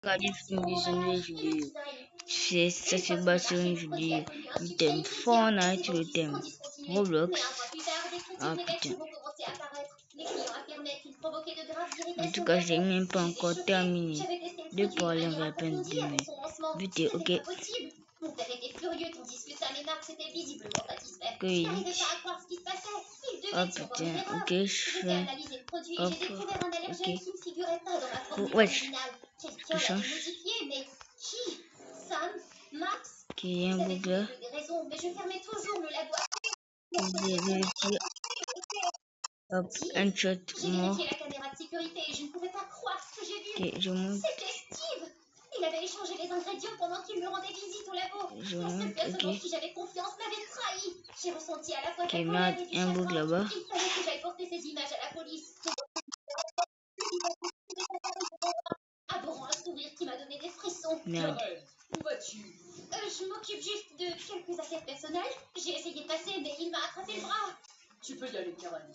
Regarder une vidéo. Ça se base sur une vidéo. Le thème Fortnite, le thème Roblox. Ah putain. En tout cas, j'ai même pas encore terminé de parler en à peine de mes vidéos. Ok. Mon père était furieux tandis que Sam et Marc s'étaient visiblement satisfaits. J'arrivais pas à croire ce qui se passait. Oh putain, ok, je fais. Hop, ok. Ouais, je change. Ok, il y a un bug là. Hop, un shot mort. Ok, je monte. Il avait échangé les ingrédients pendant qu'il me rendait visite au labo. Je monte, ok. En qui j'avais confiance m'avait trahi. J'ai ressenti à la fois ok, merde, un bug là-bas. Il fallait que j'aille porter ces images à la police. Abhorrant un sourire qui m'a donné des frissons. Merde. Où vas-tu? Je m'occupe juste de quelques affaires personnelles. J'ai essayé de passer, mais il m'a attrapé le bras. Tu peux y aller, Karen.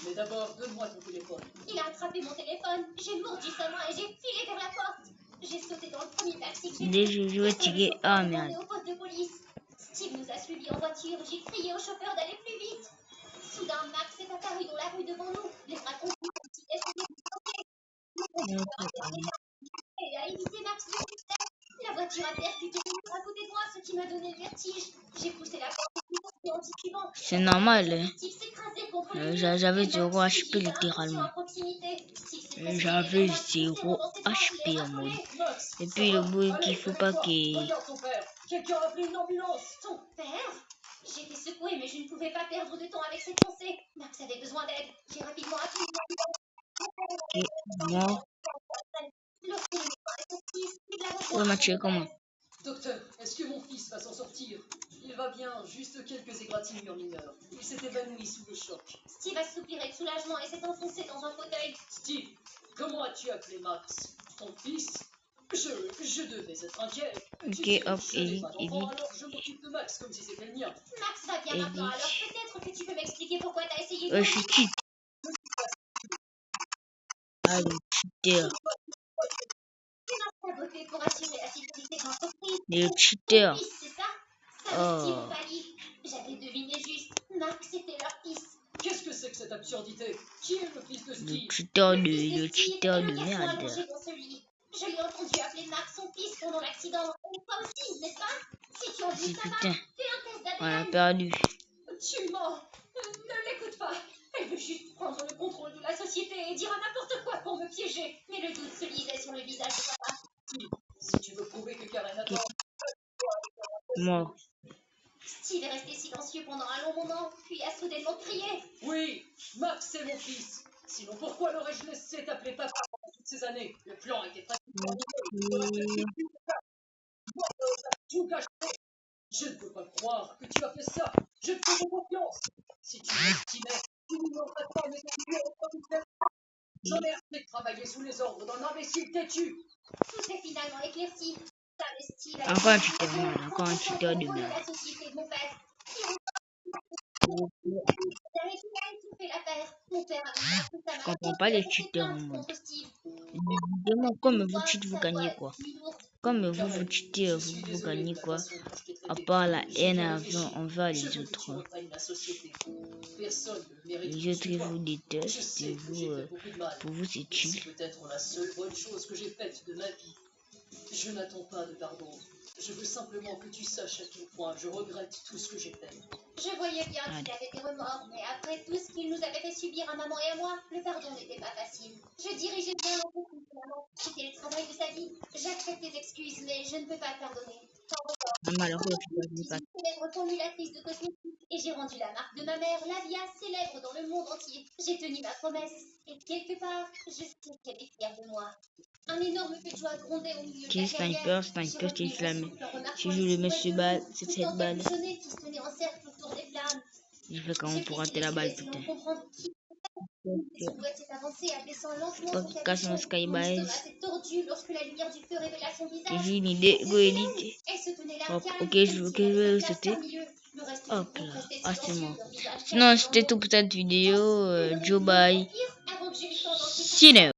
Mais d'abord, donne-moi ton téléphone. Il a attrapé mon téléphone. J'ai mordu sa main et j'ai filé vers la porte. J'ai sauté dans le premier taxi que j'ai Déjà, je vais tirer. Ah merde. au poste de police. Steve nous a suivis en voiture. J'ai crié au chauffeur d'aller plus vite. Soudain, Max est apparu dans la rue devant nous. Les bras confus comme s'il essayait de et a évité Max de succès. La voiture a percuté à côté de moi, ce qui m'a donné le vertige. J'ai poussé la porte en titubant. C'est normal, hein. Steve s'écrasait contre le mur. J'avais 0 HP littéralement. J'avais 0 HP en mode. Et puis le bruit qu'il faut pas qu'il. Regarde ton père. Quelqu'un a appelé une ambulance. Ton père? J'étais secouée, mais je ne pouvais pas perdre de temps avec cette pensée. Max avait besoin d'aide. J'ai rapidement appelé une ambulance. Ok, mort. Ouais, m'a tué comment? Docteur, est-ce que mon fils va s'en sortir? Il va bien, juste quelques égratignures mineures. Il s'est évanoui sous le choc. Steve a soupiré de soulagement et s'est enfoncé dans un fauteuil. Steve, comment as-tu appelé Max? Ton fils? Je devais être inquiet. Ok, hop, edit. Alors je m'occupe de Max comme si c'était le mien. Max va bien maintenant, alors peut-être que tu peux m'expliquer pourquoi t'as essayé de... Ouais, je suis cheat. Ah, le cheater. Pour assurer la sécurité de l'entreprise. Le cheater. C'est ça? Ça Steve Pally. J'avais deviné juste. Max était leur fils. Qu'est-ce que c'est que cette absurdité? Qui est le fils de Steve? Le cheater de merde. Je l'ai entendu appeler Max son fils pendant l'accident. Et toi aussi, n'est-ce pas? Si tu en dis ça, putain. fais un test d'ADN. On a perdu. Tu mens. Ne l'écoute pas. Elle veut juste prendre le contrôle de la société et dire n'importe quoi pour me piéger. Mais le doute se lisait sur le visage de papa. Si tu veux prouver que Karen a tort. Mort. Steve est resté silencieux pendant un long moment, puis a soudainement crié. Oui, Max c'est mon fils. Sinon pourquoi l'aurais-je laissé t'appeler papa pendant toutes ces années? Le plan était pratiquement tout caché. Je ne peux pas croire que tu as fait ça. Je te fais confiance. Si tu m'estimais, tu ne m'aurais pas m'étudié autant. J'en ai assez de travailler sous les ordres d'un imbécile têtu. Tout s'est finalement éclairci. Encore un cheater de merde. Encore un cheater de merde. La société de mon père. Je comprends pas les cheaters en mode. Demande comme vous cheat, vous gagnez quoi? Comme vous cheatez, vous gagnez quoi? À part la haine envers les autres. Les autres ils vous détestent et vous, pour vous c'est chill. C'est peut-être la seule bonne chose que j'ai faite de ma vie. Je n'attends pas de pardon. Je veux simplement que tu saches à quel point je regrette tout ce que j'ai fait. Je voyais bien qu'il avait des remords, mais après tout ce qu'il nous avait fait subir à maman et à moi, le pardon n'était pas facile. Je dirigeais bien l'entreprise de maman. C'était le travail de sa vie. J'accepte tes excuses, mais je ne peux pas te pardonner. Malheureux, je suis célèbre formulatrice de cosmétiques et j'ai rendu la marque de ma mère, Lavia, célèbre dans le monde entier. J'ai tenu ma promesse et quelque part, je sais qu'elle est fière de moi. Un énorme feu de joie grondait au milieu de la sniper, c'est islamé. Si je le mets sur balle, c'est cette balle. Je fais comment pour rater la balle, putain. Pas qu'il casse mon skybase. J'ai une idée, go edit. Hop, ok, je vais le sauter. Hop là, ah c'est mort. Sinon, c'était tout pour cette vidéo. Joe bye. Ciao.